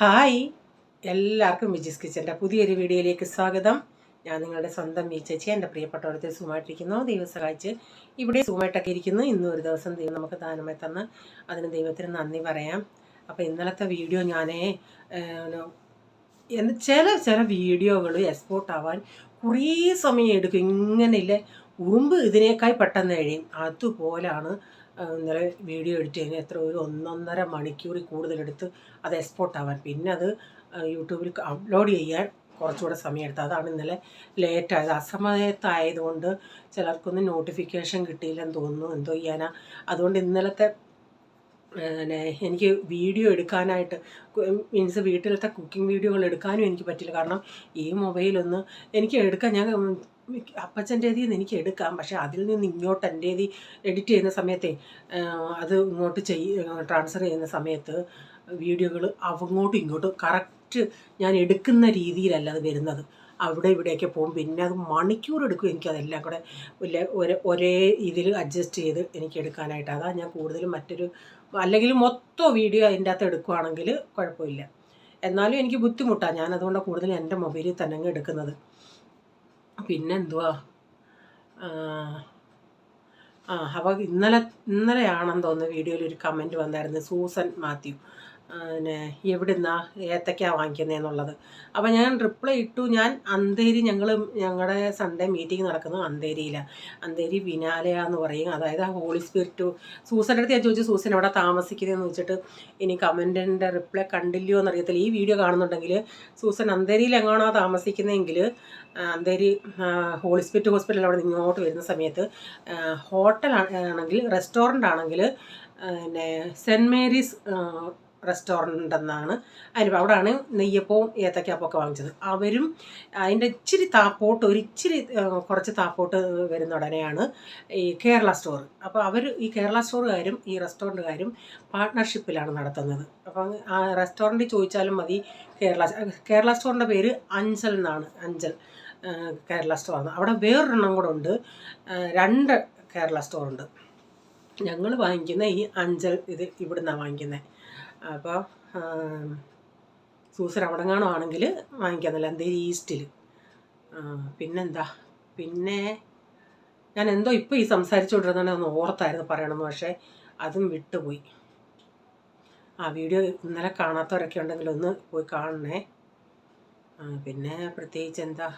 Hi, എല്ലാവർക്കും വിജീസ് കിച്ചൻ്റെ പുതിയൊരു വീഡിയോയിലേക്ക് സ്വാഗതം. ഞാൻ നിങ്ങളുടെ സ്വന്തം ചേച്ചി. എൻ്റെ പ്രിയപ്പെട്ടവരത്തെ സുഖമായിട്ടിരിക്കുന്നു. ദൈവം സഹായിച്ച് ഇവിടെ സുഖമായിട്ടൊക്കെ ഇരിക്കുന്നു. ഇന്നും ഒരു ദിവസം ദൈവം നമുക്ക് ദാനമായി തന്ന് അതിന് ദൈവത്തിന് നന്ദി പറയാം. അപ്പോൾ ഇന്നലത്തെ വീഡിയോ ചില വീഡിയോകൾ എക്സ്പോർട്ട് ആവാൻ കുറേ സമയം എടുക്കും. ഇങ്ങനെയില്ലേ, ഉറുമ്പ് ഇതിനേക്കായി പെട്ടെന്ന് കഴിയും. അതുപോലാണ് ഇന്നലെ വീഡിയോ എഡിറ്റ് ചെയ്യുന്നത്. ഒരു 1.5 മണിക്കൂറിൽ കൂടുതലെടുത്ത് അത് എക്സ്പോർട്ട് ആവാൻ, പിന്നെ അത് യൂട്യൂബിൽ അപ്ലോഡ് ചെയ്യാൻ കുറച്ചുകൂടെ സമയം എടുത്തു. അതാണ് ഇന്നലെ ലേറ്റായത്. അസമയത്തായതുകൊണ്ട് ചിലർക്കൊന്നും നോട്ടിഫിക്കേഷൻ കിട്ടിയില്ലെന്ന് തോന്നുന്നു. എന്തോ ചെയ്യാനാ. അതുകൊണ്ട് ഇന്നലത്തെ എനിക്ക് വീഡിയോ എടുക്കാനായിട്ട് മീൻസ് വീട്ടിലത്തെ കുക്കിംഗ് വീഡിയോകൾ എടുക്കാനും എനിക്ക് പറ്റില്ല. കാരണം ഈ മൊബൈലൊന്ന് എനിക്ക് എടുക്കാൻ ഞാൻ അപ്പച്ചൻ്റേതിൽ നിന്ന് എനിക്ക് എടുക്കാം, പക്ഷേ അതിൽ നിന്ന് ഇങ്ങോട്ട് എൻ്റേതി എഡിറ്റ് ചെയ്യുന്ന സമയത്തെ അത് ഇങ്ങോട്ട് ട്രാൻസ്ഫർ ചെയ്യുന്ന സമയത്ത് വീഡിയോകൾ അങ്ങോട്ടും ഇങ്ങോട്ടും കറക്റ്റ് ഞാൻ എടുക്കുന്ന രീതിയിലല്ല അത് വരുന്നത്. അവിടെ ഇവിടെയൊക്കെ പോകും. പിന്നെ അത് മണിക്കൂർ എടുക്കും എനിക്കതെല്ലാം കൂടെ ഒരേ ഇതിൽ അഡ്ജസ്റ്റ് ചെയ്ത് എനിക്ക് എടുക്കാനായിട്ട്. അതാണ് ഞാൻ കൂടുതലും അല്ലെങ്കിൽ മൊത്തം വീഡിയോ അതിൻ്റെ അകത്ത് എടുക്കുകയാണെങ്കിൽ കുഴപ്പമില്ല. എന്നാലും എനിക്ക് ബുദ്ധിമുട്ടാണ്. ഞാൻ അതുകൊണ്ടാണ് കൂടുതലും എൻ്റെ മൊബൈലിൽ തന്നെ അങ്ങ് എടുക്കുന്നത്. പിന്നെ എന്തുവാ, അപ്പോൾ ഇന്നലെയാണെന്ന് തോന്നുന്നു വീഡിയോയിൽ ഒരു കമൻറ്റ് വന്നായിരുന്നു, സൂസൻ മാത്യു എവിടുന്നാ ഏത്തക്ക വാങ്ങിക്കുന്നതെന്നുള്ളത്. അപ്പോൾ ഞാൻ റിപ്ലൈ ഇട്ടു. ഞാൻ അന്തേരി, ഞങ്ങളുടെ സൺഡേ മീറ്റിംഗ് നടക്കുന്നത് അന്തേരിയിലാണ്. അന്തേരി വിനാലയാന്ന് പറയും. അതായത് ഹോളി സ്പിരിറ്റ്. സൂസൻ്റെ അടുത്ത് ഞാൻ ചോദിച്ചു, സൂസൻ എവിടെ താമസിക്കുന്നതെന്ന് വെച്ചിട്ട് ഇനി കമൻറ്റിൻ്റെ റിപ്ലൈ കണ്ടില്ലയോ എന്നറിയത്തില്ല. ഈ വീഡിയോ കാണുന്നുണ്ടെങ്കിൽ സൂസൻ അന്തേരിയിൽ എങ്ങാണോ താമസിക്കുന്നതെങ്കിൽ അന്തേരി ഹോളി സ്പിരിറ്റ് ഹോസ്പിറ്റൽ അവിടെ ഇങ്ങോട്ട് വരുന്ന സമയത്ത് ഹോട്ടൽ ആണെങ്കിൽ, റെസ്റ്റോറൻ്റ് ആണെങ്കിൽ സെൻറ്റ് മേരീസ് റെസ്റ്റോറൻ്റ് എന്നാണ് അതിന്. അവിടെയാണ് നെയ്യപ്പവും ഏത്തക്കാപ്പമൊക്കെ വാങ്ങിച്ചത്. അവരും അതിൻ്റെ ഇച്ചിരി താപ്പോട്ട്, കുറച്ച് താപ്പോട്ട് വരുന്ന ഉടനെയാണ് ഈ കേരള സ്റ്റോർ. അപ്പോൾ ഈ കേരള സ്റ്റോറുകാരും ഈ റെസ്റ്റോറൻറ്റുകാരും പാർട്ട്ണർഷിപ്പിലാണ് നടത്തുന്നത്. അപ്പം ആ റെസ്റ്റോറൻറ്റിൽ ചോദിച്ചാലും മതി. കേരള സ്റ്റോറിൻ്റെ പേര് അഞ്ചൽ എന്നാണ്. അഞ്ചൽ കേരള സ്റ്റോറാണ്. അവിടെ വേറൊരെണ്ണം കൂടെ ഉണ്ട്. 2 കേരള സ്റ്റോറുണ്ട്. ഞങ്ങൾ വാങ്ങിക്കുന്ന ഈ അഞ്ചൽ ഇവിടുന്നാണ് വാങ്ങിക്കുന്നത്. അപ്പോൾ സൂസൻ അവിടെങ്ങാണോ ആണെങ്കിൽ വാങ്ങിക്കാമെന്നല്ല, അന്തേരി ഈസ്റ്റിൽ. പിന്നെന്താ, പിന്നെ ഞാൻ എന്തോ ഇപ്പോൾ ഈ സംസാരിച്ചുകൊണ്ടിരുന്നതാണ് ഒന്ന് ഓർത്തായിരുന്നു പറയണമെന്ന്, പക്ഷേ അതും വിട്ടുപോയി. ആ വീഡിയോ ഇന്നലെ കാണാത്തവരൊക്കെ ഉണ്ടെങ്കിൽ ഒന്ന് പോയി കാണണേ. പിന്നെ പ്രത്യേകിച്ച് എന്താ,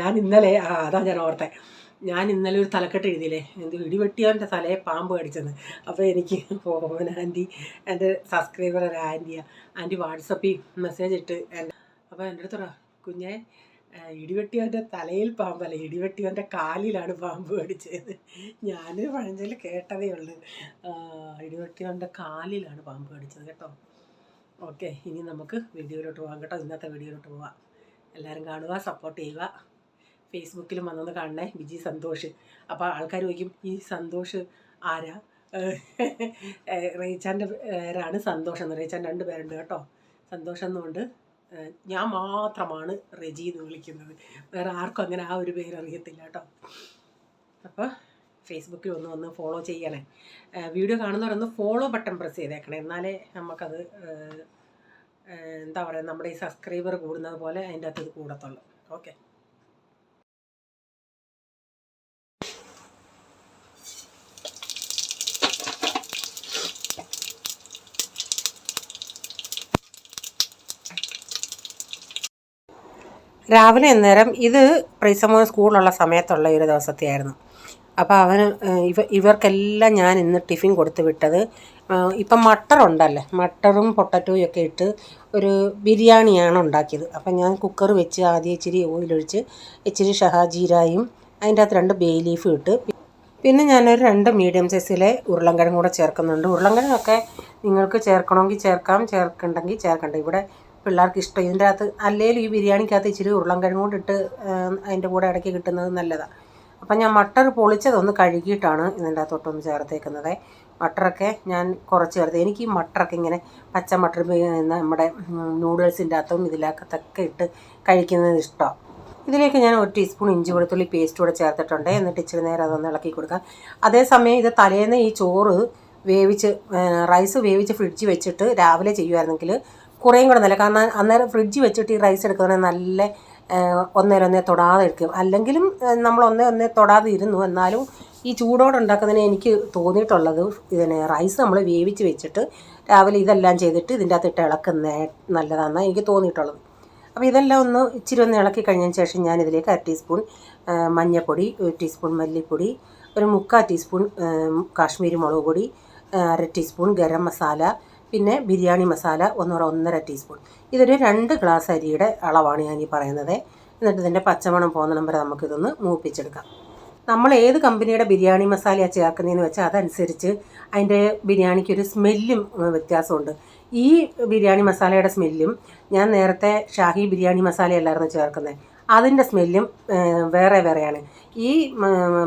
ഞാൻ ഇന്നലെ അതാ ഞാൻ ഓർത്തേ. ഞാൻ ഇന്നലെ ഒരു തലക്കെട്ട് എഴുതിയില്ലേ, ഇടിവെട്ടിയവൻ്റെ തലയെ പാമ്പ് കടിച്ചെന്ന്. അപ്പോൾ എനിക്ക് ആൻറ്റി, എൻ്റെ സബ്സ്ക്രൈബർ ഒരു ആൻറ്റി വാട്സപ്പിൽ മെസ്സേജ് ഇട്ട് അപ്പോൾ എൻ്റെ അടുത്ത് കുഞ്ഞെ, ഇടിവെട്ടിയവൻ്റെ തലയിൽ പാമ്പല്ല, ഇടിവെട്ടിയവൻ്റെ കാലിലാണ് പാമ്പ് കടിച്ചത്. ഞാനൊരു പഴഞ്ചൊല്ല് കേട്ടതേ ഉള്ളൂ. ഇടിവെട്ടിയവൻ്റെ കാലിലാണ് പാമ്പ് കടിച്ചത് കേട്ടോ. ഓക്കെ, ഇനി നമുക്ക് വീഡിയോയിലോട്ട് പോകാം കേട്ടോ. ഇന്നത്തെ വീഡിയോയിലോട്ട് പോവാം. എല്ലാവരും കാണുക, സപ്പോർട്ട് ചെയ്യുക. ഫേസ്ബുക്കിലും വന്നൊന്ന് കാണണേ, വിജി സന്തോഷ്. അപ്പോൾ ആൾക്കാർ ചോദിക്കും, ഈ സന്തോഷ് ആരാ? റീച്ചാൻ്റെ പേരാണ് സന്തോഷം എന്ന്. റീച്ചാൻ 2 പേരുണ്ട് കേട്ടോ. സന്തോഷം എന്നുകൊണ്ട് ഞാൻ മാത്രമാണ് റെജി എന്ന് വിളിക്കുന്നത്. വേറെ ആർക്കും അങ്ങനെ ആ ഒരു പേര് അറിയത്തില്ല കേട്ടോ. അപ്പോൾ ഫേസ്ബുക്കിൽ വന്ന് ഫോളോ ചെയ്യണേ. വീഡിയോ കാണുന്നവരൊന്ന് ഫോളോ ബട്ടൺ പ്രസ് ചെയ്തേക്കണേ. എന്നാലേ നമുക്കത് എന്താ പറയുക, നമ്മുടെ ഈ സബ്സ്ക്രൈബർ കൂടുന്നത് പോലെ അതിൻ്റെ അകത്ത് ഇത് കൂടത്തുള്ളൂ. ഓക്കെ. രാവിലെ അന്നേരം ഇത് പ്രീസമോൻ സ്കൂളിലുള്ള സമയത്തുള്ള ഒരു ദിവസത്തെയായിരുന്നു. അപ്പോൾ ഇവർക്കെല്ലാം ഞാൻ ഇന്ന് ടിഫിൻ കൊടുത്ത് വിട്ടത്, ഇപ്പം മട്ടറുണ്ടല്ലേ, മട്ടറും പൊട്ടറ്റോയും ഒക്കെ ഇട്ട് ഒരു ബിരിയാണിയാണ് ഉണ്ടാക്കിയത്. അപ്പം ഞാൻ കുക്കർ വെച്ച് ആദ്യം ഇച്ചിരി ഓയിലൊഴിച്ച് ഇച്ചിരി ഷഹാജീരായും അതിൻ്റെ അകത്ത് 2 ബേ ലീഫും ഇട്ട്, പിന്നെ ഞാനൊരു 2 മീഡിയം സൈസിലെ ഉരുളൻകിഴങ്ങ് കൂടെ ചേർക്കുന്നുണ്ട്. ഉരുളൻകിഴങ്ങൊക്കെ നിങ്ങൾക്ക് ചേർക്കണമെങ്കിൽ ചേർക്കാം, ചേർക്കണ്ടെങ്കിൽ ചേർക്കണ്ട. ഇവിടെ പിള്ളേർക്ക് ഇഷ്ടം. ഇതിൻ്റെ അകത്ത് അല്ലെങ്കിലും ഈ ബിരിയാണിക്കകത്ത് ഇച്ചിരി ഉരുളൻകിഴങ്ങ് കൂടെ ഇട്ട് അതിൻ്റെ കൂടെ ഇടയ്ക്ക് കിട്ടുന്നത് നല്ലതാണ്. അപ്പം ഞാൻ മട്ടർ പൊളിച്ചതൊന്ന് കഴുകിയിട്ടാണ് ഇതിൻ്റെ അകത്തോട്ടൊന്ന് ചേർത്തേക്കുന്നത്. മട്ടറൊക്കെ ഞാൻ കുറച്ച് ചേർത്ത്. എനിക്ക് ഈ മട്ടറൊക്കെ ഇങ്ങനെ പച്ച മട്ടർ നമ്മുടെ നൂഡിൽസിൻ്റെ അകത്തും ഇതിലകത്തൊക്കെ ഇട്ട് കഴിക്കുന്നത് ഇഷ്ടമാണ്. ഇതിലേക്ക് ഞാൻ 1 ടീസ്പൂൺ ഇഞ്ചി വെളുത്തുള്ളി പേസ്റ്റ് കൂടെ ചേർത്തിട്ടുണ്ട്. എന്നിട്ട് ഇച്ചിരി നേരം അതൊന്ന് ഇളക്കി കൊടുക്കാം. അതേസമയം ഇത് തലേന്ന് ഈ ചോറ് വേവിച്ച് റൈസ് വേവിച്ച് ഫ്രിഡ്ജിൽ വെച്ചിട്ട് രാവിലെ ചെയ്യുമായിരുന്നെങ്കിൽ കുറേയും കൂടെ നല്ല, കാരണം അന്നേരം ഫ്രിഡ്ജിൽ വെച്ചിട്ട് ഈ റൈസ് എടുക്കുന്നതിന് നല്ല ഒന്നേ തൊടാതെ എടുക്കും. അല്ലെങ്കിലും നമ്മൾ ഒന്നേ തൊടാതെ ഇരുന്നു, എന്നാലും ഈ ചൂടോടെ ഉണ്ടാക്കുന്നതിന് എനിക്ക് തോന്നിയിട്ടുള്ളത് ഇതിനെ റൈസ് നമ്മൾ വേവിച്ച് വെച്ചിട്ട് രാവിലെ ഇതെല്ലാം ചെയ്തിട്ട് ഇതിൻ്റെ അകത്തിട്ട് ഇളക്കുന്ന നല്ലതാണെന്നാണ് എനിക്ക് തോന്നിയിട്ടുള്ളത്. അപ്പോൾ ഇതെല്ലാം ഇച്ചിരി ഒന്ന് ഇളക്കി കഴിഞ്ഞതിന് ശേഷം ഞാൻ ഇതിലേക്ക് 1/2 ടീസ്പൂൺ മഞ്ഞൾപ്പൊടി, 1 ടീസ്പൂൺ മല്ലിപ്പൊടി, ഒരു 3/4 ടീസ്പൂൺ കാശ്മീരി മുളക് പൊടി, 1/2 ടീസ്പൂൺ ഗരം മസാല, പിന്നെ ബിരിയാണി മസാല 1.5 ടീസ്പൂൺ. ഇതൊരു 2 ഗ്ലാസ് അരിയുടെ അളവാണ് ഞാൻ ഈ പറയുന്നത്. എന്നിട്ട് ഇതിൻ്റെ പച്ചമണം പോകുന്ന വരെ നമുക്കിതൊന്ന് മൂപ്പിച്ചെടുക്കാം. നമ്മൾ ഏത് കമ്പനിയുടെ ബിരിയാണി മസാലയാണ് ചേർക്കുന്നതെന്ന് വെച്ചാൽ അതനുസരിച്ച് അതിൻ്റെ ബിരിയാണിക്കൊരു സ്മെല്ലും വ്യത്യാസമുണ്ട്. ഈ ബിരിയാണി മസാലയുടെ സ്മെല്ലും ഞാൻ നേരത്തെ ഷാഹി ബിരിയാണി മസാലയല്ലായിരുന്നു ചേർക്കുന്നത്, അതിൻ്റെ സ്മെല്ലും വേറെ വേറെയാണ്. ഈ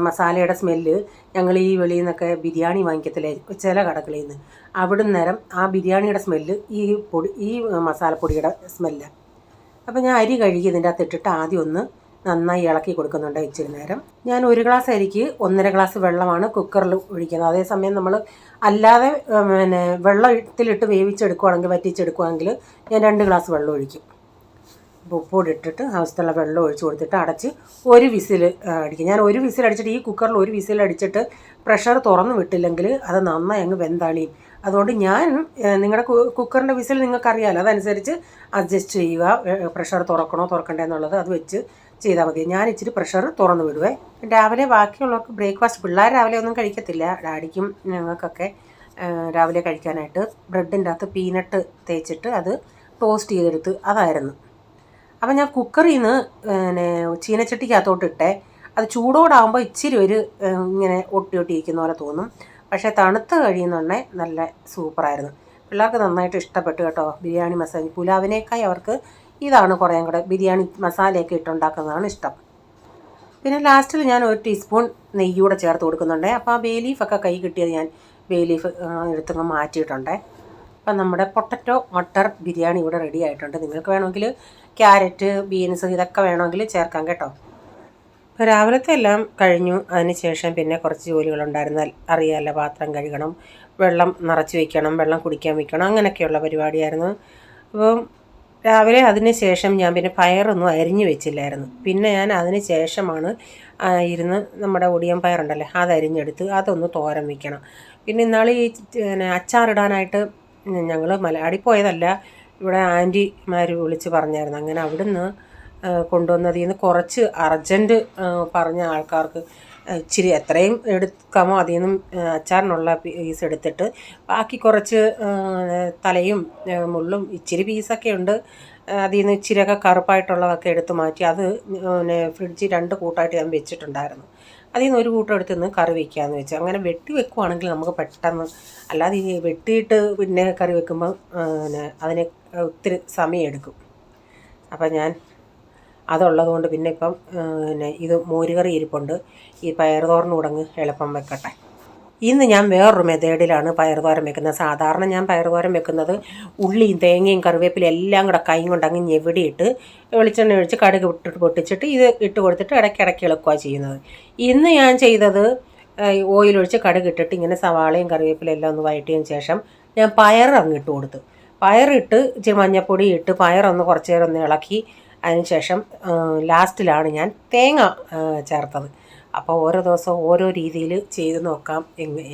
മസാലയുടെ സ്മെല്ല് ഞങ്ങൾ ഈ വെളിയിൽ നിന്നൊക്കെ ബിരിയാണി വാങ്ങിക്കത്തില്ലേ ചില കടകളിൽ നിന്ന്, അവിടുന്ന് നേരം ആ ബിരിയാണിയുടെ സ്മെല്ല് ഈ മസാലപ്പൊടിയുടെ സ്മെല്ലാണ്. അപ്പോൾ ഞാൻ അരി കഴുകി ഇതിൻ്റെ അകത്ത് ഇട്ടിട്ട് ആദ്യം ഒന്ന് നന്നായി ഇളക്കി കൊടുക്കുന്നുണ്ട് ഇച്ചിരി നേരം. ഞാൻ 1 ഗ്ലാസ് അരിക്ക് 1.5 ഗ്ലാസ് വെള്ളമാണ് കുക്കറിൽ ഒഴിക്കുന്നത്. അതേസമയം നമ്മൾ അല്ലാതെ വെള്ളത്തിലിട്ട് വേവിച്ചെടുക്കുകയാണെങ്കിൽ, വറ്റിച്ചെടുക്കുകയാണെങ്കിൽ ഞാൻ 2 ഗ്ലാസ് വെള്ളം ഒഴിക്കും. ഉപ്പോട് ഇട്ടിട്ട് ആവശ്യമുള്ള വെള്ളം ഒഴിച്ച് കൊടുത്തിട്ട് അടച്ച് 1 വിസിൽ അടിക്കും. ഞാൻ 1 വിസിൽ അടിച്ചിട്ട് ഈ കുക്കറിൽ 1 വിസിൽ അടിച്ചിട്ട് പ്രഷർ തുറന്ന് വിട്ടില്ലെങ്കിൽ അത് നന്നായി അങ്ങ് വെന്തളിയും. അതുകൊണ്ട് ഞാൻ നിങ്ങളുടെ കുക്കറിൻ്റെ വിസിൽ നിങ്ങൾക്കറിയാമല്ലോ, അതനുസരിച്ച് അഡ്ജസ്റ്റ് ചെയ്യുക. പ്രഷർ തുറക്കണോ തുറക്കണ്ടേ എന്നുള്ളത് അത് വെച്ച് ചെയ്താൽ മതി. ഞാൻ ഇച്ചിരി പ്രഷർ തുറന്ന് വിടുവേ. രാവിലെ ബാക്കിയുള്ളവർക്ക് ബ്രേക്ക്ഫാസ്റ്റ്, പിള്ളേർ രാവിലെ ഒന്നും കഴിക്കത്തില്ല, ഡാഡിക്കും ഞങ്ങൾക്കൊക്കെ രാവിലെ കഴിക്കാനായിട്ട് ബ്രെഡിൻ്റെ അകത്ത് പീനട്ട് തേച്ചിട്ട് അത് ടോസ്റ്റ് ചെയ്തെടുത്ത് അതായിരുന്നു. അപ്പം ഞാൻ കുക്കറിൽ നിന്ന് ചീനച്ചട്ടിക്കകത്തോട്ട് ഇട്ടേ. അത് ചൂടോടാകുമ്പോൾ ഇച്ചിരി ഇങ്ങനെ ഒട്ടിയിരിക്കുന്ന പോലെ തോന്നും, പക്ഷേ തണുത്ത് കഴിയുന്നുണ്ടേ നല്ല സൂപ്പറായിരുന്നു. പിള്ളേർക്ക് നന്നായിട്ട് ഇഷ്ടപ്പെട്ടു കേട്ടോ. ബിരിയാണി മസാല പുലാവിനേക്കായി അവർക്ക് ഇതാണ് കുറേയും കൂടെ, ബിരിയാണി മസാലയൊക്കെ ഇട്ടുണ്ടാക്കുന്നതാണ് ഇഷ്ടം. പിന്നെ ലാസ്റ്റിൽ ഞാൻ 1 ടീസ്പൂൺ നെയ്യൂടെ ചേർത്ത് കൊടുക്കുന്നുണ്ട്. അപ്പോൾ ആ ബേ ലീഫൊക്കെ കൈ കിട്ടിയത് ഞാൻ ബേ ലീഫ് എടുത്തങ്ങ് മാറ്റിയിട്ടുണ്ടേ. അപ്പം നമ്മുടെ പൊട്ടറ്റോ മട്ടർ ബിരിയാണി ഇവിടെ റെഡി ആയിട്ടുണ്ട്. നിങ്ങൾക്ക് വേണമെങ്കിൽ ക്യാരറ്റ്, ബീൻസ് ഇതൊക്കെ വേണമെങ്കിൽ ചേർക്കാം കേട്ടോ. ഇപ്പോൾ രാവിലത്തെ എല്ലാം കഴിഞ്ഞു. അതിന് ശേഷം പിന്നെ കുറച്ച് ജോലികളുണ്ടായിരുന്നാൽ അറിയാമല്ലോ, പാത്രം കഴുകണം, വെള്ളം നിറച്ച് വയ്ക്കണം, വെള്ളം കുടിക്കാൻ വയ്ക്കണം, അങ്ങനെയൊക്കെയുള്ള പരിപാടിയായിരുന്നു. അപ്പം രാവിലെ അതിന് ശേഷം ഞാൻ പിന്നെ പയറൊന്നും അരിഞ്ഞു വെച്ചില്ലായിരുന്നു. പിന്നെ ഞാൻ അതിന് ശേഷമാണ് ഇരുന്ന് നമ്മുടെ ഒടിയൻ പയറുണ്ടല്ലേ അതരിഞ്ഞെടുത്ത് അതൊന്ന് തോരൻ വയ്ക്കണം. പിന്നെ ഇന്നാൾ ഈ അച്ചാറിടാനായിട്ട് ഞങ്ങൾ മലയാടി പോയതല്ല, ഇവിടെ ആൻറ്റിമാർ വിളിച്ച് പറഞ്ഞായിരുന്നു. അങ്ങനെ അവിടുന്ന് കൊണ്ടുവന്നതിൽ നിന്ന് കുറച്ച് അർജൻറ്റ് പറഞ്ഞ ആൾക്കാർക്ക് ഇച്ചിരി എത്രയും എടുക്കാമോ അതിൽ നിന്നും അച്ചാറിനുള്ള പീസ് എടുത്തിട്ട് ബാക്കി കുറച്ച് തലയും മുള്ളും ഇച്ചിരി പീസൊക്കെ ഉണ്ട്, അതിൽ നിന്ന് ഇച്ചിരിയൊക്കെ കറുപ്പായിട്ടുള്ളതൊക്കെ എടുത്ത് മാറ്റി അത് ഫ്രിഡ്ജിൽ 2 കൂട്ടമായിട്ട് ഞാൻ വെച്ചിട്ടുണ്ടായിരുന്നു. അതിൽ നിന്ന് 1 കൂട്ടം എടുത്ത് നിന്ന് കറി വയ്ക്കാമെന്ന് വെച്ചു. അങ്ങനെ വെട്ടി വെക്കുവാണെങ്കിൽ നമുക്ക് പെട്ടെന്ന്, അല്ലാതെ ഈ വെട്ടിയിട്ട് പിന്നെ കറി വെക്കുമ്പോൾ അതിന് ഒത്തിരി സമയം എടുക്കും. അപ്പം ഞാൻ അതുള്ളത് കൊണ്ട് പിന്നെ ഇപ്പം ഇത് മോരുകറി ഇരിപ്പുണ്ട്, ഈ പയറുതോരൻ കൂടങ്ങ് എളുപ്പം വെക്കട്ടെ. ഇന്ന് ഞാൻ വേറൊരു മെത്തേഡിലാണ് പയറുതോരൻ വെക്കുന്നത്. സാധാരണ ഞാൻ പയറുതോരൻ വെക്കുന്നത് ഉള്ളിയും തേങ്ങയും കറിവേപ്പിലും എല്ലാം കൂടെ കൈ കൊണ്ട് അങ്ങ് ഞെവിടിയിട്ട് വെളിച്ചെണ്ണ ഒഴിച്ച് കടുക് ഇട്ടിട്ട് പൊട്ടിച്ചിട്ട് ഇത് ഇട്ട് കൊടുത്തിട്ട് ഇടയ്ക്കിടയ്ക്ക് ഇളക്കുകയാണ് ചെയ്യുന്നത്. ഇന്ന് ഞാൻ ചെയ്തത് ഓയിലൊഴിച്ച് കടുക് ഇട്ടിട്ട് ഇങ്ങനെ സവാളയും കറിവേപ്പിലും എല്ലാം ഒന്ന് വഴറ്റിയതിന് ശേഷം ഞാൻ പയർ അങ്ങ് ഇട്ട് കൊടുത്തു. പയറിട്ട് ഇച്ചിരി മഞ്ഞൾപ്പൊടി ഇട്ട് പയറൊന്ന് കുറച്ച് നേരം ഒന്ന് ഇളക്കി അതിന് ശേഷം ലാസ്റ്റിലാണ് ഞാൻ തേങ്ങ ചേർത്തത്. അപ്പോൾ ഓരോ ദിവസവും ഓരോ രീതിയിൽ ചെയ്ത് നോക്കാം.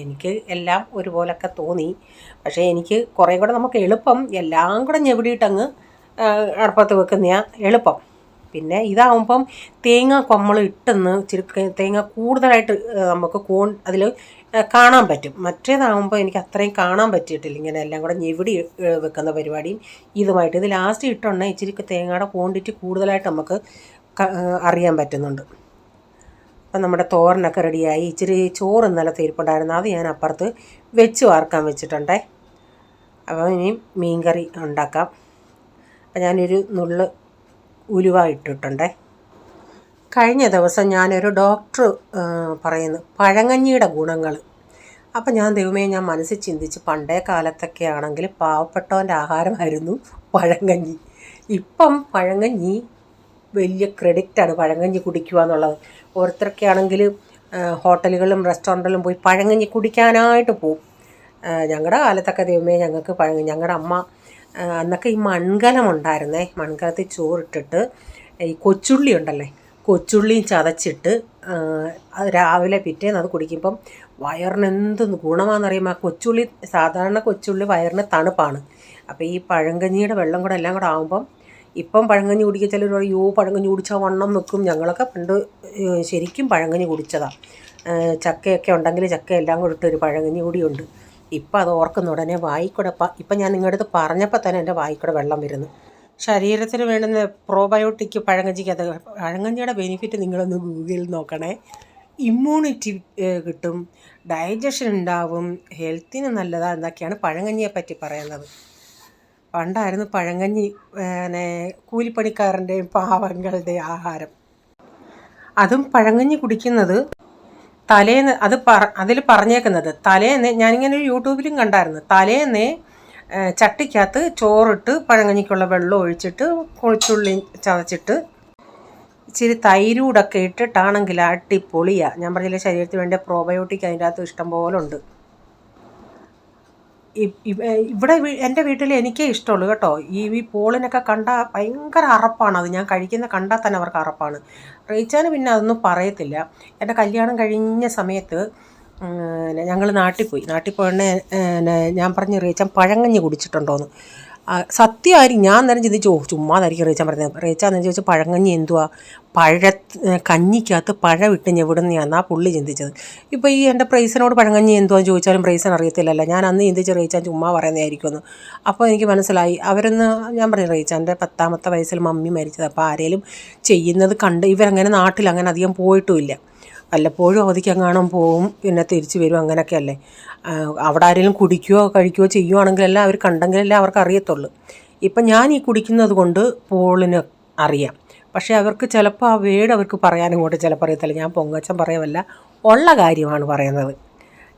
എനിക്ക് എല്ലാം ഒരുപോലൊക്കെ തോന്നി, പക്ഷേ എനിക്ക് കുറേ കൂടെ നമുക്ക് എളുപ്പം എല്ലാം കൂടെ ഞെവിടിയിട്ടങ്ങ് അടുപ്പത്ത് വെക്കുന്നതാണ് എളുപ്പം. പിന്നെ ഇതാവുമ്പം തേങ്ങ നമ്മൾ ഇട്ടെന്ന് ഇച്ചിരി തേങ്ങ കൂടുതലായിട്ട് നമുക്ക് അതിൽ കാണാൻ പറ്റും. മറ്റേതാകുമ്പോൾ എനിക്ക് അത്രയും കാണാൻ പറ്റിയിട്ടില്ല. ഇങ്ങനെ എല്ലാം കൂടെ ഞെവിടി വെക്കുന്ന പരിപാടിയും ഇതുമായിട്ട് ഇത് ലാസ്റ്റ് ഇട്ടുണ്ടെങ്കിൽ ഇച്ചിരി തേങ്ങയുടെ ക്വാണ്ടിറ്റി കൂടുതലായിട്ട് നമുക്ക് അറിയാൻ പറ്റുന്നുണ്ട്. അപ്പം നമ്മുടെ തോരനൊക്കെ റെഡിയായി. ഇച്ചിരി ചോറ് ഇന്നലെ തീർപ്പുണ്ടായിരുന്നു, അത് ഞാൻ അപ്പുറത്ത് വെച്ച് വാർക്കാൻ വെച്ചിട്ടുണ്ടേ. അപ്പോൾ ഇനി മീൻകറി ഉണ്ടാക്കാം. അപ്പം ഞാനൊരു നുള്ള് ഉലുവ ഇട്ടിട്ടുണ്ടേ. കഴിഞ്ഞ ദിവസം ഞാനൊരു ഡോക്ടർ പറയുന്നു പഴങ്കഞ്ഞിയുടെ ഗുണങ്ങൾ. അപ്പം ഞാൻ ദൈവമേ ഞാൻ മനസ്സിൽ ചിന്തിച്ച്, പണ്ടേ കാലത്തൊക്കെ ആണെങ്കിൽ പാവപ്പെട്ടവൻ്റെ ആഹാരമായിരുന്നു പഴങ്കഞ്ഞി. ഇപ്പം പഴങ്കഞ്ഞി വലിയ ക്രെഡിറ്റാണ് പഴങ്കഞ്ഞി കുടിക്കുക എന്നുള്ളത്. ഓരോരുത്തരൊക്കെ ആണെങ്കിൽ ഹോട്ടലുകളിലും റെസ്റ്റോറൻറ്റിലും പോയി പഴങ്കഞ്ഞി കുടിക്കാനായിട്ട് പോവും. ഞങ്ങളുടെ കാലത്തൊക്കെ ദൈവമേ ഞങ്ങൾക്ക് ഞങ്ങളുടെ അമ്മ അന്നൊക്കെ ഈ മൺകലം ഉണ്ടായിരുന്നേ. മൺകലത്തിൽ ചോറിട്ടിട്ട് ഈ കൊച്ചുള്ളി ഉണ്ടല്ലേ, കൊച്ചുള്ളിയും ചതച്ചിട്ട് രാവിലെ പിറ്റേന്ന് അത് കുടിക്കുമ്പം വയറിന് എന്ത് ഗുണമാണെന്നറിയുമ്പോൾ. ആ കൊച്ചുള്ളി, സാധാരണ കൊച്ചുള്ളി വയറിന് തണുപ്പാണ്. അപ്പോൾ ഈ പഴങ്കഞ്ഞിയുടെ വെള്ളം കൂടെ എല്ലാം കൂടെ ആകുമ്പം, ഇപ്പം പഴങ്കഞ്ഞി കുടിക്കുക ചിലർ പറയും പഴങ്കഞ്ഞി കുടിച്ചാൽ വണ്ണം വെക്കും. ഞങ്ങളൊക്കെ പണ്ട് ശരിക്കും പഴങ്കഞ്ഞി കുടിച്ചതാണ്. ചക്കയൊക്കെ ഉണ്ടെങ്കിൽ ചക്ക എല്ലാം കൂടെ ഇട്ടൊരു പഴങ്കഞ്ഞി കൂടിയുണ്ട്. ഇപ്പം അത് ഓർക്കുന്ന ഉടനെ വായിക്കൂടെ ഇപ്പം ഞാൻ നിങ്ങളുടെ അടുത്ത് പറഞ്ഞപ്പോൾ തന്നെ എൻ്റെ വായിക്കൂടെ വെള്ളം വരുന്നു. ശരീരത്തിന് വേണ്ടുന്ന പ്രോബയോട്ടിക് പഴങ്കഞ്ഞിക്ക്, അത് പഴങ്കഞ്ഞിയുടെ ബെനിഫിറ്റ് നിങ്ങളൊന്ന് ഗൂഗിളിൽ നോക്കണേ. ഇമ്മ്യൂണിറ്റി കിട്ടും, ഡൈജഷൻ ഉണ്ടാവും, ഹെൽത്തിന് നല്ലതാണ് എന്നൊക്കെയാണ് പഴങ്കഞ്ഞിയെ പറ്റി പറയുന്നത്. പണ്ടായിരുന്നു പഴങ്കഞ്ഞി കൂലിപ്പണിക്കാരൻ്റെയും പാവങ്ങളുടെയും ആഹാരം. അതും പഴങ്കഞ്ഞി കുടിക്കുന്നത് തലേന്ന്, അതിൽ പറഞ്ഞേക്കുന്നത് തലേന്ന്, ഞാനിങ്ങനെ ഒരു യൂട്യൂബിലും കണ്ടായിരുന്നു, തലേന്ന് ചട്ടിക്കകത്ത് ചോറിട്ട് പഴങ്കഞ്ഞിക്കുള്ള വെള്ളം ഒഴിച്ചിട്ട് കൊച്ചുള്ളി ചതച്ചിട്ട് ഇച്ചിരി തൈരൂടൊക്കെ ഇട്ടിട്ടാണെങ്കിൽ അടിപൊളിയാണ്. ഞാൻ പറഞ്ഞില്ല, ശരീരത്തിന് വേണ്ട പ്രോബയോട്ടിക് അതിൻ്റെ അകത്ത് ഇഷ്ടം പോലെ ഉണ്ട്. ഇവിടെ എൻ്റെ വീട്ടിൽ എനിക്കേ ഇഷ്ടമുള്ളൂ കേട്ടോ. ഈ പോളിനൊക്കെ കണ്ടാൽ ഭയങ്കര അറപ്പാണ്. അത് ഞാൻ കഴിക്കുന്ന കണ്ടാൽ തന്നെ അവർക്ക് അറപ്പാണ്. റീച്ചാന് പിന്നെ അതൊന്നും പറയത്തില്ല. എൻ്റെ കല്യാണം കഴിഞ്ഞ സമയത്ത് ഞങ്ങൾ നാട്ടിൽ പോയണേ ഞാൻ പറഞ്ഞു, റീച്ചാൻ പഴങ്കഞ്ഞി കുടിച്ചിട്ടുണ്ടോയെന്ന്. സത്യമായിരിക്കും. ഞാൻ നേരം ചിന്തിച്ചു, ചുമ്മാതായിരിക്കും റീച്ചാൻ പറഞ്ഞത്. റീച്ചാന്ന് ചോദിച്ചാൽ പഴങ്കഞ്ഞി എന്തുവാ, കഞ്ഞിക്കകത്ത് പഴമിട്ട് ഞെവിടുന്നതാണെന്നാ പുള്ളി ചിന്തിച്ചത്. ഇപ്പോൾ ഈ എൻ്റെ പ്രൈസിനോട് പഴങ്കഞ്ഞി എന്തുവാന്ന് ചോദിച്ചാലും പ്രൈസിന് അറിയത്തില്ലല്ലോ. ഞാൻ അന്ന് ചിന്തിച്ച് റീച്ചാൻ ചുമ്മാ പറയുന്നതായിരിക്കുമെന്ന്. അപ്പോൾ എനിക്ക് മനസ്സിലായി അവരൊന്ന്, ഞാൻ പറഞ്ഞു റീച്ചാൻ്റെ 10ാമത്തെ വയസ്സിൽ മമ്മി മരിച്ചത്. അപ്പോൾ ആരെങ്കിലും ചെയ്യുന്നത് കണ്ട് ഇവരങ്ങനെ നാട്ടിൽ അങ്ങനെ അധികം പോയിട്ടുമില്ല. വല്ലപ്പോഴും അവധിക്കെങ്ങാനും പോവും, പിന്നെ തിരിച്ച് വരും, അങ്ങനെയൊക്കെ അല്ലേ. അവിടെ ആരെങ്കിലും കുടിക്കുകയോ കഴിക്കുകയോ ചെയ്യുവാണെങ്കിലെല്ലാം അവർ കണ്ടെങ്കിലല്ലേ അവർക്ക് അറിയത്തുള്ളൂ. ഇപ്പം ഞാൻ ഈ കുടിക്കുന്നത് കൊണ്ട് പോളിന് അറിയാം. പക്ഷേ അവർക്ക് ചിലപ്പോൾ ആ വേർഡ് അവർക്ക് പറയാനും കൂടെ ചിലപ്പോൾ അറിയത്തില്ല. ഞാൻ പൊങ്ങച്ചം പറയുമല്ല, ഉള്ള കാര്യമാണ് പറയുന്നത്.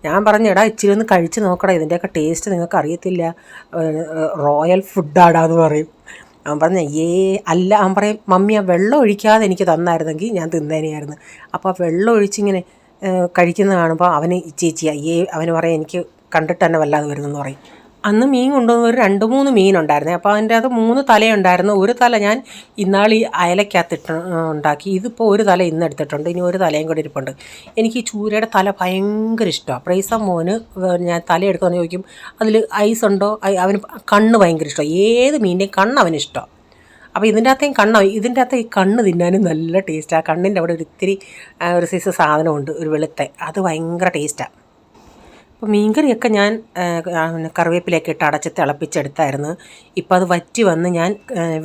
ഞാൻ പറഞ്ഞു, എടാ ഇച്ചിരി ഒന്ന് കഴിച്ച് നോക്കടാ, ഇതിൻ്റെയൊക്കെ ടേസ്റ്റ് നിങ്ങൾക്ക് അറിയത്തില്ല, റോയൽ ഫുഡാടാന്ന് പറയും. അവൻ പറഞ്ഞ അല്ല, അവൻ പറയും മമ്മി ആ വെള്ളം ഒഴിക്കാതെ എനിക്ക് തന്നായിരുന്നെങ്കിൽ ഞാൻ തിന്നേനെയായിരുന്നു. അപ്പോൾ ആ വെള്ളം ഒഴിച്ചിങ്ങനെ കഴിക്കുന്നത് കാണുമ്പോൾ അവന് ചേച്ചി അവന് പറയാം എനിക്ക് കണ്ടിട്ട് തന്നെ വല്ലാതെ വരുന്നെന്ന് പറയും. അന്ന് മീൻ കൊണ്ടുവന്ന ഒരു 2-3 മീനുണ്ടായിരുന്നേ. അപ്പോൾ അതിൻ്റെ അത് 3 തലയുണ്ടായിരുന്നു. ഒരു തല ഞാൻ ഇന്നാൾ ഈ അയലക്കകത്തിട്ട് ഉണ്ടാക്കി. ഇതിപ്പോൾ ഒരു തല ഇന്ന് എടുത്തിട്ടുണ്ട്, ഇനി ഒരു തലയും കൂടി ഇരിപ്പുണ്ട്. എനിക്ക് ഈ ചൂരയുടെ തല ഭയങ്കര ഇഷ്ടമാണ്. പ്രൈസം മോന് ഞാൻ തല എടുക്കുമെന്ന് ചോദിക്കും, അതിൽ ഐസ് ഉണ്ടോ, അവന് കണ്ണ് ഭയങ്കര ഇഷ്ടമാണ്. ഏത് മീനിൻ്റെയും കണ്ണ് അവന് ഇഷ്ടമാണ്. അപ്പോൾ ഇതിൻ്റെ അകത്ത് ഈ കണ്ണ് തിന്നാനും നല്ല ടേസ്റ്റാണ്. ആ കണ്ണിൻ്റെ അവിടെ ഒരു സൈസ് സാധനമുണ്ട്, ഒരു വെളുത്ത, അത് ഭയങ്കര ടേസ്റ്റാണ്. അപ്പോൾ മീൻകറിയൊക്കെ ഞാൻ കറിവേപ്പിലയൊക്കെ ഇട്ട് അടച്ച് തിളപ്പിച്ചെടുത്തായിരുന്നു. ഇപ്പോൾ അത് വറ്റി വന്ന് ഞാൻ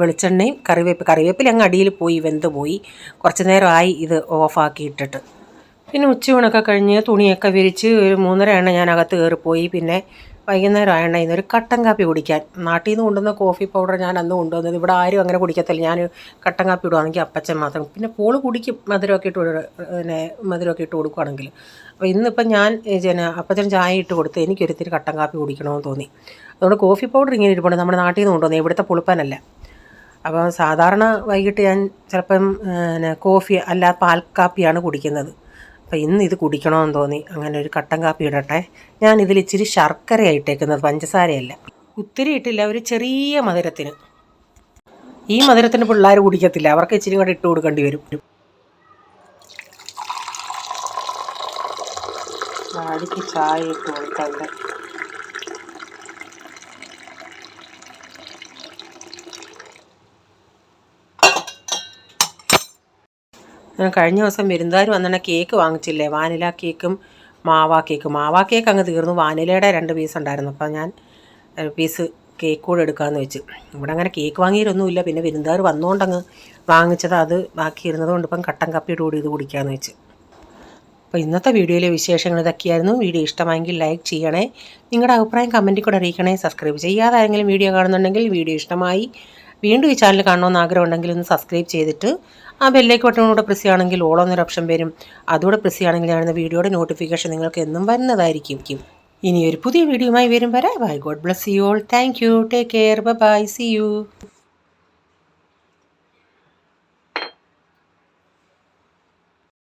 വെളിച്ചെണ്ണയും കറിവേപ്പില അങ്ങ് അടിയിൽ പോയി വെന്ത് പോയി. കുറച്ച് നേരമായി ഇത് ഓഫാക്കി ഇട്ടിട്ട്. പിന്നെ ഉച്ചയൂണൊക്കെ കഴിഞ്ഞ് തുണിയൊക്കെ വിരിച്ച് ഒരു 3:30 ഞാൻ അകത്ത് കയറിപ്പോയി. പിന്നെ വൈകുന്നേരം ആയണ ഇന്നൊരു കട്ടൻ കാപ്പി കുടിക്കാൻ. നാട്ടിൽ നിന്ന് കൊണ്ടുവന്ന കോഫി പൗഡർ ഞാൻ അന്ന് കൊണ്ടുവന്നത്. ഇവിടെ ആരും അങ്ങനെ കുടിക്കത്തില്ല. ഞാൻ കട്ടൻ കാപ്പി ഇടുവാണെങ്കിൽ അപ്പച്ചൻ മാത്രം, പിന്നെ പോള് കുടിക്കും മധുരമൊക്കെ ഇട്ട് കൊടുക്കുകയാണെങ്കിൽ. അപ്പോൾ ഇന്നിപ്പം ഞാൻ അപ്പച്ചൻ ചായ ഇട്ട് കൊടുത്ത് എനിക്കൊരിത്തിരി കട്ടൻ കാപ്പി കുടിക്കണമെന്ന് തോന്നി. അതുകൊണ്ട് കോഫി പൗഡർ ഇങ്ങനെ ഇരിപ്പുണ്ട്, നമ്മുടെ നാട്ടിൽ നിന്ന് കൊണ്ടുവന്നത്, ഇവിടുത്തെ പുളിപ്പനല്ല. അപ്പോൾ സാധാരണ വൈകിട്ട് ഞാൻ ചിലപ്പം കോഫി അല്ല പാൽ കാപ്പിയാണ് കുടിക്കുന്നത്. അപ്പോൾ ഇന്ന് ഇത് കുടിക്കണമെന്ന് തോന്നി, അങ്ങനെ ഒരു കട്ടൻ കാപ്പി ഇടട്ടെ. ഞാൻ ഇതിൽ ഇച്ചിരി ശർക്കരയാണ് ഇട്ടേക്കുന്നത്, പഞ്ചസാരയല്ല. ഒത്തിരി ഇട്ടില്ല, ഒരു ചെറിയ മധുരത്തിന്. ഈ മധുരത്തിന് പിള്ളേർ കുടിക്കത്തില്ല, അവർക്ക് ഇച്ചിരി കൂടെ ഇട്ട് കൊടുക്കേണ്ടി വരും. ആടിക്ക് ചായ ഇട്ട് കൊടുക്കാണ്ട്. ഞാൻ കഴിഞ്ഞ ദിവസം വിരുന്നുകാർ വന്നിട്ട് കേക്ക് വാങ്ങിച്ചില്ലേ, വാനില കേക്കും മാവാ കേക്ക് അങ്ങ് തീർന്നു. വാനിലയുടെ 2 പീസ് ഉണ്ടായിരുന്നു. അപ്പോൾ ഞാൻ ഒരു പീസ് കേക്ക് കൂടെ എടുക്കാമെന്ന് വെച്ച്. ഇവിടെ അങ്ങനെ കേക്ക് വാങ്ങിയിട്ടൊന്നുമില്ല, പിന്നെ വിരുന്നുകാർ വന്നുകൊണ്ടങ്ങ് വാങ്ങിച്ചത്, അത് ബാക്കിയിരുന്നത് കൊണ്ട് ഇപ്പം കട്ടൻ കാപ്പിയുടെ കൂടി ഇത് കുടിക്കാമെന്ന് വെച്ച്. അപ്പോൾ ഇന്നത്തെ വീഡിയോയിലെ വിശേഷങ്ങൾ ഇതൊക്കെയായിരുന്നു. വീഡിയോ ഇഷ്ടമായെങ്കിൽ ലൈക്ക് ചെയ്യണേ, നിങ്ങളുടെ അഭിപ്രായം കമൻറ്റിൽ കൂടെ അറിയിക്കണേ. സബ്സ്ക്രൈബ് ചെയ്യാതെ ആരെങ്കിലും വീഡിയോ കാണുന്നുണ്ടെങ്കിൽ വീഡിയോ ഇഷ്ടമായി വീണ്ടും ഈ ചാനൽ കാണണമെന്ന് ആഗ്രഹം ഉണ്ടെങ്കിൽ ഒന്ന് സബ്സ്ക്രൈബ് ചെയ്തിട്ട് ആ ബെല്ലേക്ക് ബട്ടണൂടെ പ്രസ് ചെയ്യുകയാണെങ്കിൽ ഓൾ എന്നൊരു ഓപ്ഷൻ വരും. അതുകൂടെ പ്രസ് ചെയ്യുകയാണെങ്കിൽ ഞാൻ വീഡിയോയുടെ നോട്ടിഫിക്കേഷൻ നിങ്ങൾക്ക് എന്നും വരുന്നതായിരിക്കും. ഇനി ഒരു പുതിയ വീഡിയോയുമായി വരും വരെ bye. God bless you all. Thank you. Take care. Bye. See U.